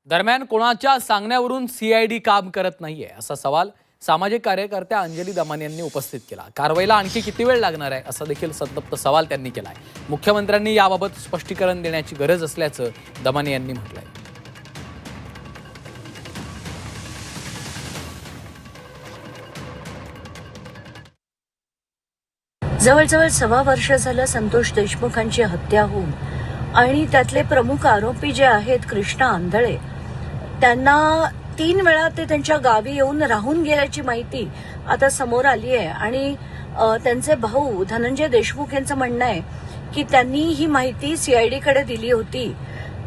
दरम्यान कोणाच्या सांगण्यावरून सीआयडी काम करत नाहीये असा सवाल सामाजिक कार्यकर्त्या अंजली दमानी यांनी उपस्थित केला। कारवाईला आणखी किती वेळ लागणार आहे असा देखील संतप्त सवाल त्यांनी केलाय। मुख्यमंत्र्यांनी याबाबत स्पष्टीकरण देण्याची गरज असल्याचं दमानी यांनी म्हटलंय। जवळजवळ 1.25 वर्ष झालं संतोष देशमुखांची हत्या होऊन आणि त्यातले प्रमुख आरोपी जे आहेत कृष्णा आंधळे त्यांना 3 वेळा ते त्यांच्या गावी येऊन राहून गेल्याची माहिती आता समोर आली आहे आणि त्यांचे भाऊ धनंजय देशमुख यांचं म्हणणं आहे की त्यांनी ही माहिती सीआयडी कडे दिली होती।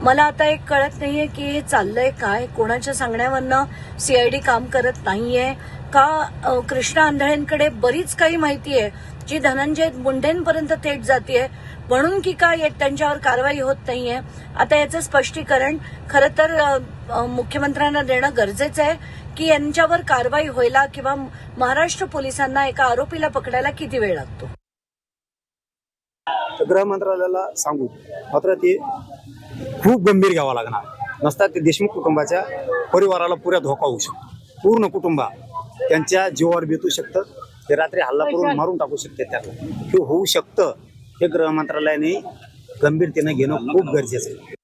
मला आता एक कळत नाहीये की हे चाललंय काय, कोणाच्या सांगण्यावरनं सीआयडी काम करत नाहीये का कृष्णा आंधळेंकडे बरीच काही माहिती आहे जी धनंजय मुंडेंपर्यंत थेट जातीये म्हणून की काय त्यांच्यावर कारवाई होत नाहीये। आता याचं स्पष्टीकरण खरं तर मुख्यमंत्र्यांना देणं गरजेचं आहे की यांच्यावर कारवाई व्हायला किंवा महाराष्ट्र पोलिसांना एका आरोपीला पकडायला किती वेळ लागतो। गृह मंत्रालयाला सांगू मात्र ते खूप गंभीर घ्यावं लागणार नसता ते देशमुख कुटुंबाच्या परिवाराला पुऱ्या धोका होऊ शकतो। पूर्ण कुटुंब त्यांच्या जीवावर बेतू शकतं, ते रात्री हल्ला करून मारून टाकू शकते। त्याला हे होऊ शकतं, हे गृह मंत्रालयाने गंभीरतेने घेणं खूप गरजेचं आहे।